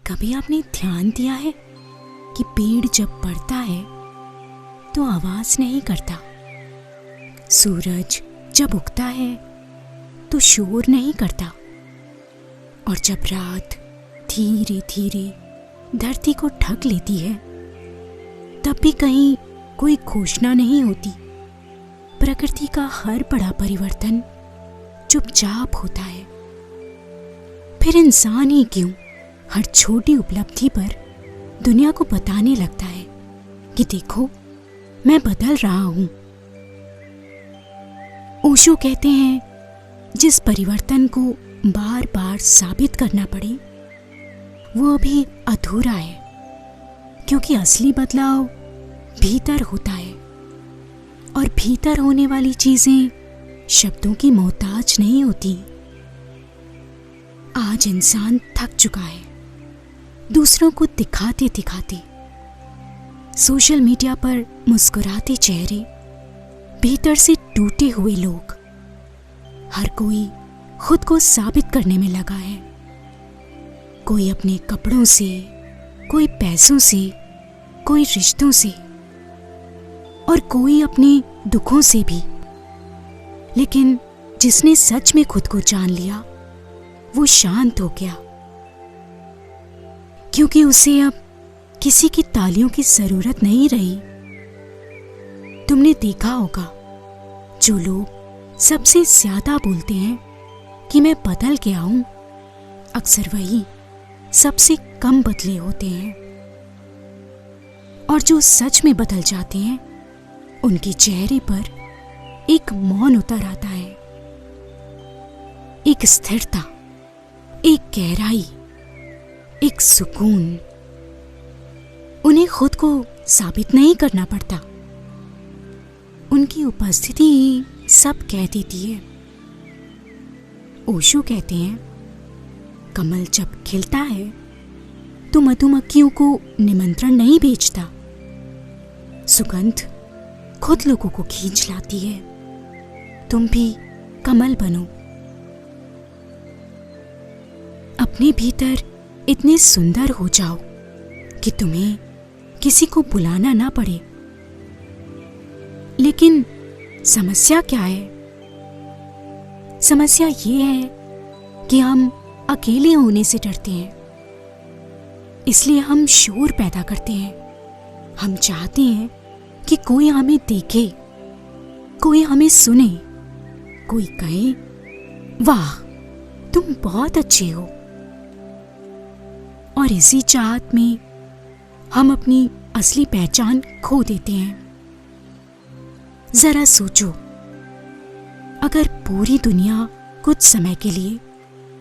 कभी आपने ध्यान दिया है कि पेड़ जब बढ़ता है तो आवाज नहीं करता, सूरज जब उगता है तो शोर नहीं करता, और जब रात धीरे धीरे धरती को ढक लेती है तब भी कहीं कोई घोषणा नहीं होती। प्रकृति का हर बड़ा परिवर्तन चुपचाप होता है। फिर इंसान ही क्यों हर छोटी उपलब्धि पर दुनिया को बताने लगता है कि देखो मैं बदल रहा हूं। ओशो कहते हैं जिस परिवर्तन को बार बार साबित करना पड़े वो अभी अधूरा है, क्योंकि असली बदलाव भीतर होता है और भीतर होने वाली चीजें शब्दों की मोहताज नहीं होती। आज इंसान थक चुका है दूसरों को दिखाते दिखाते। सोशल मीडिया पर मुस्कुराते चेहरे, भीतर से टूटे हुए लोग। हर कोई खुद को साबित करने में लगा है, कोई अपने कपड़ों से, कोई पैसों से, कोई रिश्तों से और कोई अपने दुखों से भी। लेकिन जिसने सच में खुद को जान लिया वो शांत हो गया, क्योंकि उसे अब किसी की तालियों की जरूरत नहीं रही। तुमने देखा होगा जो लोग सबसे ज्यादा बोलते हैं कि मैं बदल गया हूं, अक्सर वही सबसे कम बदले होते हैं। और जो सच में बदल जाते हैं उनके चेहरे पर एक मौन उतर आता है, एक स्थिरता, एक गहराई, एक सुकून। उन्हें खुद को साबित नहीं करना पड़ता, उनकी उपस्थिति ही सब कह देती है। ओशो कहते हैं कमल जब खिलता है तो मधुमक्खियों को निमंत्रण नहीं भेजता, सुगंध खुद लोगों को खींच लाती है। तुम भी कमल बनो, अपने भीतर इतने सुंदर हो जाओ कि तुम्हें किसी को बुलाना ना पड़े। लेकिन समस्या क्या है? समस्या ये है कि हम अकेले होने से डरते हैं, इसलिए हम शोर पैदा करते हैं। हम चाहते हैं कि कोई हमें देखे, कोई हमें सुने, कोई कहे वाह तुम बहुत अच्छे हो। और इसी चाहत में हम अपनी असली पहचान खो देते हैं। जरा सोचो, अगर पूरी दुनिया कुछ समय के लिए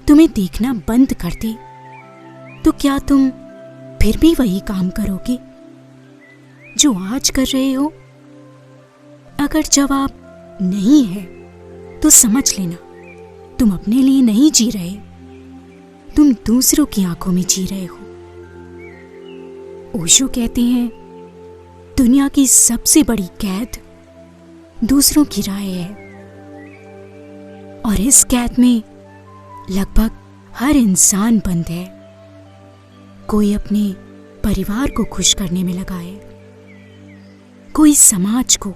तुम्हें देखना बंद कर दे तो क्या तुम फिर भी वही काम करोगे जो आज कर रहे हो? अगर जवाब नहीं है तो समझ लेना तुम अपने लिए नहीं जी रहे, तुम दूसरों की आंखों में जी रहे हो। ओशो कहते हैं दुनिया की सबसे बड़ी कैद दूसरों की राय है, और इस कैद में लगभग हर इंसान बंद है। कोई अपने परिवार को खुश करने में लगा है, कोई समाज को,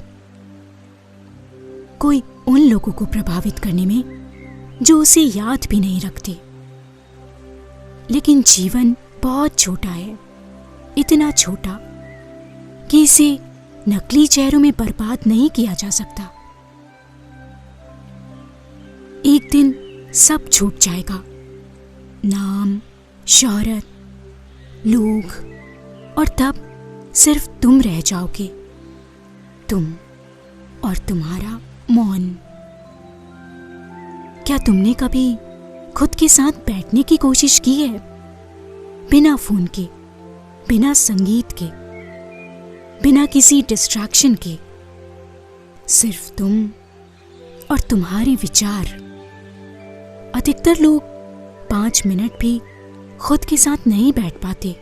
कोई उन लोगों को प्रभावित करने में जो उसे याद भी नहीं रखते। लेकिन जीवन बहुत छोटा है, इतना छोटा कि इसे नकली चेहरों में बर्बाद नहीं किया जा सकता। एक दिन सब छूट जाएगा, नाम, शोहरत, लोग, और तब सिर्फ तुम रह जाओगे, तुम और तुम्हारा मौन। क्या तुमने कभी खुद के साथ बैठने की कोशिश की है? बिना फोन के, बिना संगीत के, बिना किसी डिस्ट्रैक्शन के, सिर्फ तुम और तुम्हारे विचार। अधिकतर लोग 5 मिनट भी खुद के साथ नहीं बैठ पाते,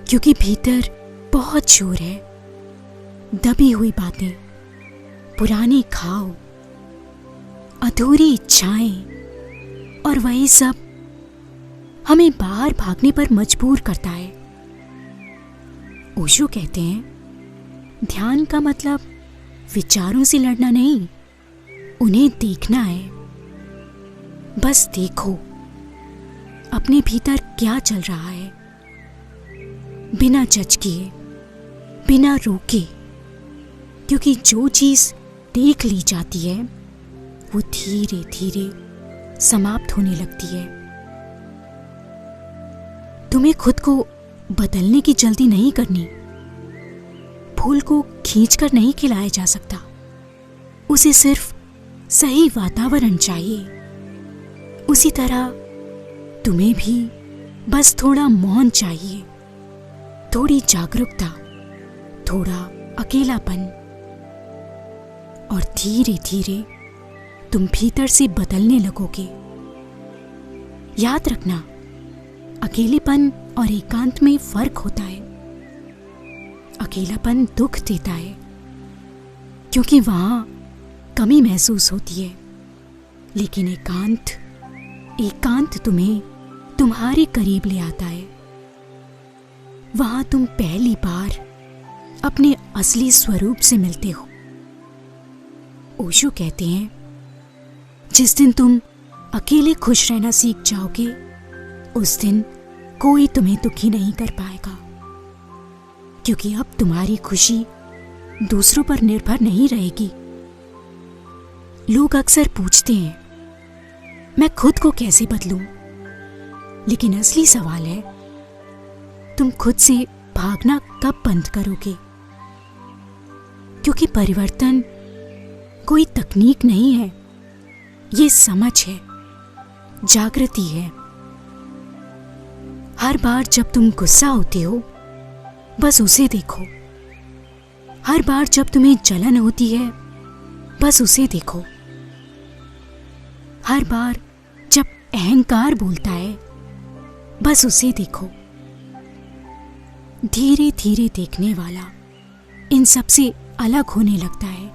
क्योंकि भीतर बहुत शोर है, दबी हुई बातें, पुराने घाव, अधूरी इच्छाएं, और वही सब हमें बाहर भागने पर मजबूर करता है। ओशो कहते हैं ध्यान का मतलब विचारों से लड़ना नहीं, उन्हें देखना है। बस देखो अपने भीतर क्या चल रहा है, बिना जज किए, बिना रोके, क्योंकि जो चीज देख ली जाती है वो धीरे धीरे समाप्त होने लगती है। तुम्हें खुद को बदलने की जल्दी नहीं करनी। फूल को खींचकर नहीं खिलाया जा सकता, उसे सिर्फ सही वातावरण चाहिए। उसी तरह तुम्हें भी बस थोड़ा मौन चाहिए, थोड़ी जागरूकता, थोड़ा अकेलापन, और धीरे धीरे तुम भीतर से बदलने लगोगे। याद रखना, अकेलेपन और एकांत में फर्क होता है। अकेलापन दुख देता है क्योंकि वहां कमी महसूस होती है, लेकिन एकांत तुम्हें तुम्हारे करीब ले आता है। वहां तुम पहली बार अपने असली स्वरूप से मिलते हो। ओशो कहते हैं जिस दिन तुम अकेले खुश रहना सीख जाओगे, उस दिन कोई तुम्हें दुखी नहीं कर पाएगा, क्योंकि अब तुम्हारी खुशी दूसरों पर निर्भर नहीं रहेगी। लोग अक्सर पूछते हैं मैं खुद को कैसे बदलूं, लेकिन असली सवाल है तुम खुद से भागना कब बंद करोगे? क्योंकि परिवर्तन कोई तकनीक नहीं है, ये समझ है, जागृति है। हर बार जब तुम गुस्सा होते हो, बस उसे देखो। हर बार जब तुम्हें जलन होती है, बस उसे देखो। हर बार जब अहंकार बोलता है, बस उसे देखो। धीरे धीरे देखने वाला इन सब से अलग होने लगता है,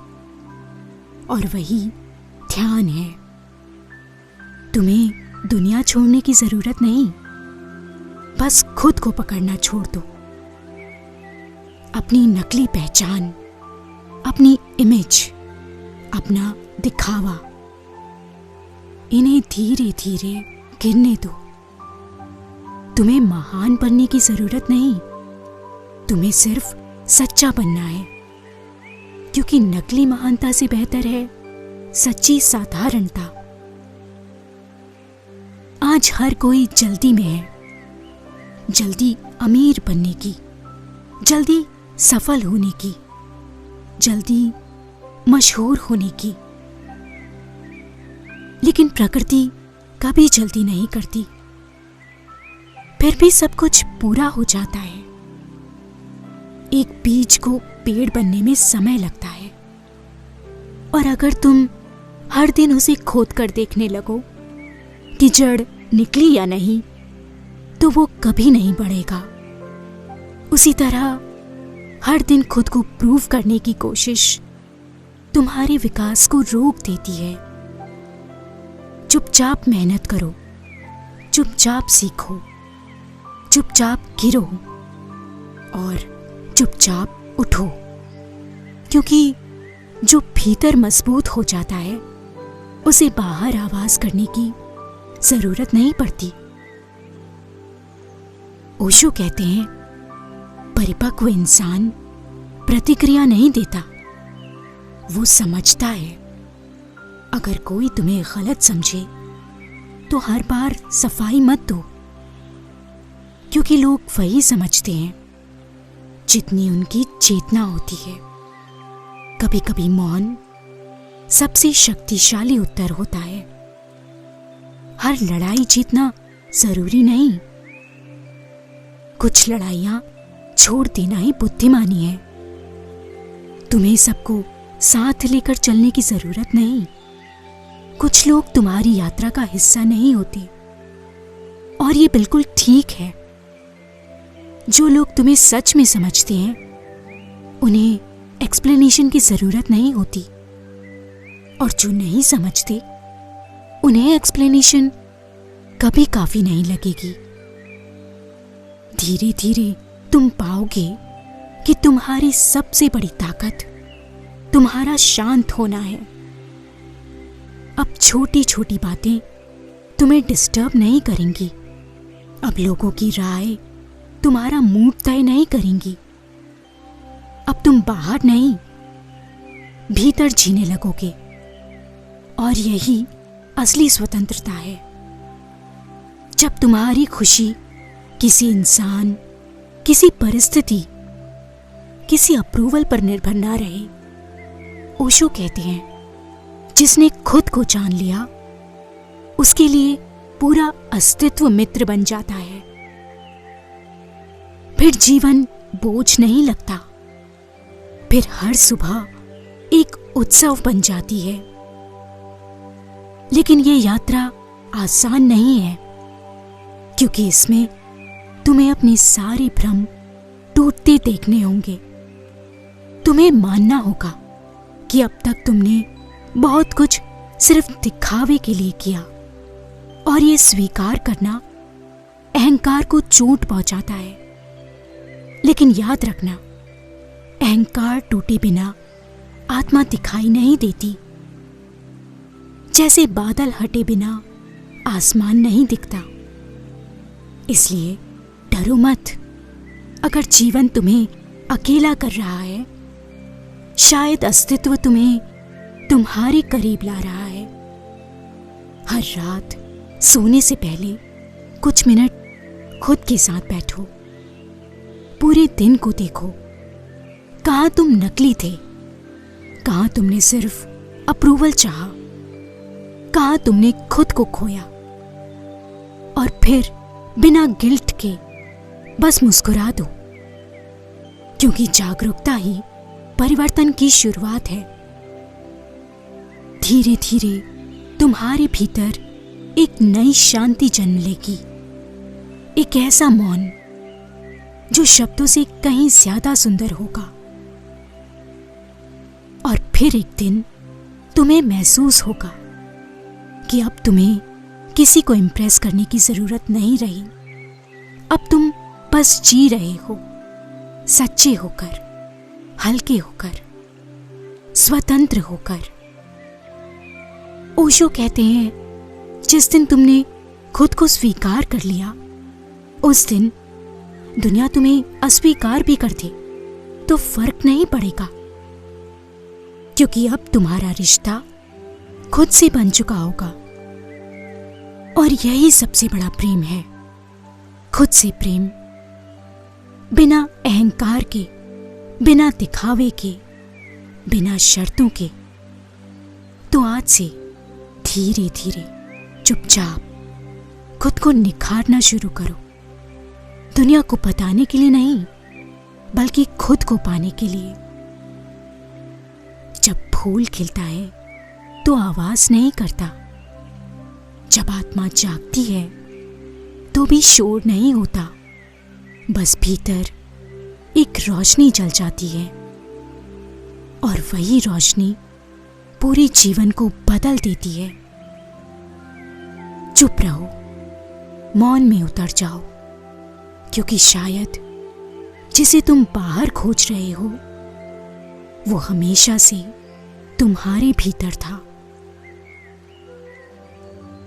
और वही ध्यान है। तुम्हें दुनिया छोड़ने की जरूरत नहीं, बस खुद को पकड़ना छोड़ दो। अपनी नकली पहचान, अपनी इमेज, अपना दिखावा, इन्हें धीरे धीरे गिरने दो। तुम्हें महान बनने की जरूरत नहीं, तुम्हें सिर्फ सच्चा बनना है, क्योंकि नकली महानता से बेहतर है सच्ची साधारणता। आज हर कोई जल्दी में है, जल्दी अमीर बनने की, जल्दी सफल होने की, जल्दी मशहूर होने की। लेकिन प्रकृति कभी जल्दी नहीं करती, फिर भी सब कुछ पूरा हो जाता है। एक बीज को पेड़ बनने में समय लगता है, और अगर तुम हर दिन उसे खोद कर देखने लगो कि जड़ निकली या नहीं, तो वो कभी नहीं बढ़ेगा। उसी तरह हर दिन खुद को प्रूव करने की कोशिश तुम्हारे विकास को रोक देती है। चुपचाप मेहनत करो, चुपचाप सीखो, चुपचाप गिरो और चुपचाप उठो, क्योंकि जो भीतर मजबूत हो जाता है उसे बाहर आवाज करने की जरूरत नहीं पड़ती। ओशो कहते हैं परिपक्व इंसान प्रतिक्रिया नहीं देता, वो समझता है। अगर कोई तुम्हें गलत समझे तो हर बार सफाई मत दो, क्योंकि लोग वही समझते हैं जितनी उनकी चेतना होती है। कभी कभी मौन सबसे शक्तिशाली उत्तर होता है। हर लड़ाई जीतना जरूरी नहीं, कुछ लड़ाइयां छोड़ देना ही बुद्धिमानी है। तुम्हें सबको साथ लेकर चलने की जरूरत नहीं। कुछ लोग तुम्हारी यात्रा का हिस्सा नहीं होते, और ये बिल्कुल ठीक है। जो लोग तुम्हें सच में समझते हैं उन्हें एक्सप्लेनेशन की जरूरत नहीं होती, और जो नहीं समझते उन्हें एक्सप्लेनेशन कभी काफी नहीं लगेगी। धीरे धीरे तुम पाओगे कि तुम्हारी सबसे बड़ी ताकत तुम्हारा शांत होना है। अब छोटी छोटी बातें तुम्हें डिस्टर्ब नहीं करेंगी। अब लोगों की राय तुम्हारा मूड तय नहीं करेंगी। अब तुम बाहर नहीं, भीतर जीने लगोगे। और यही असली स्वतंत्रता है, जब तुम्हारी खुशी किसी इंसान, किसी परिस्थिति, किसी अप्रूवल पर निर्भर ना रहे। ओशो कहते हैं, जिसने खुद को जान लिया उसके लिए पूरा अस्तित्व मित्र बन जाता है। फिर जीवन बोझ नहीं लगता, फिर हर सुबह एक उत्सव बन जाती है। लेकिन ये यात्रा आसान नहीं है, क्योंकि इसमें तुम्हें अपने सारे भ्रम टूटते देखने होंगे। तुम्हें मानना होगा कि अब तक तुमने बहुत कुछ सिर्फ दिखावे के लिए किया, और ये स्वीकार करना अहंकार को चोट पहुंचाता है। लेकिन याद रखना, अहंकार टूटे बिना आत्मा दिखाई नहीं देती। जैसे बादल हटे बिना आसमान नहीं दिखता। इसलिए डरो मत। अगर जीवन तुम्हें अकेला कर रहा है, शायद अस्तित्व तुम्हें तुम्हारे करीब ला रहा है। हर रात सोने से पहले कुछ मिनट खुद के साथ बैठो। पूरे दिन को देखो, कहाँ तुम नकली थे, कहाँ तुमने सिर्फ अप्रूवल चाहा, कहाँ तुमने खुद को खोया। और फिर बिना गिल्ट के बस मुस्कुरा दो, क्योंकि जागरूकता ही परिवर्तन की शुरुआत है। धीरे धीरे तुम्हारे भीतर एक नई शांति जन्म लेगी, एक ऐसा मौन जो शब्दों से कहीं ज्यादा सुंदर होगा। और फिर एक दिन तुम्हें महसूस होगा कि अब तुम्हें किसी को इम्प्रेस करने की जरूरत नहीं रही। अब तुम बस जी रहे हो, सच्चे होकर, हल्के होकर, स्वतंत्र होकर। ओशो कहते हैं, जिस दिन तुमने खुद को स्वीकार कर लिया, उस दिन दुनिया तुम्हें अस्वीकार भी कर दे तो फर्क नहीं पड़ेगा, क्योंकि अब तुम्हारा रिश्ता खुद से बन चुका होगा। और यही सबसे बड़ा प्रेम है, खुद से प्रेम, बिना अहंकार के, बिना दिखावे के, बिना शर्तों के। तो आज से धीरे धीरे चुपचाप खुद को निखारना शुरू करो। दुनिया को बताने के लिए नहीं, बल्कि खुद को पाने के लिए। जब फूल खिलता है तो आवाज नहीं करता। जब आत्मा जागती है तो भी शोर नहीं होता, बस भीतर एक रोशनी जल जाती है। और वही रोशनी पूरे जीवन को बदल देती है। चुप रहो, मौन में उतर जाओ, क्योंकि शायद जिसे तुम बाहर खोज रहे हो वो हमेशा से तुम्हारे भीतर था।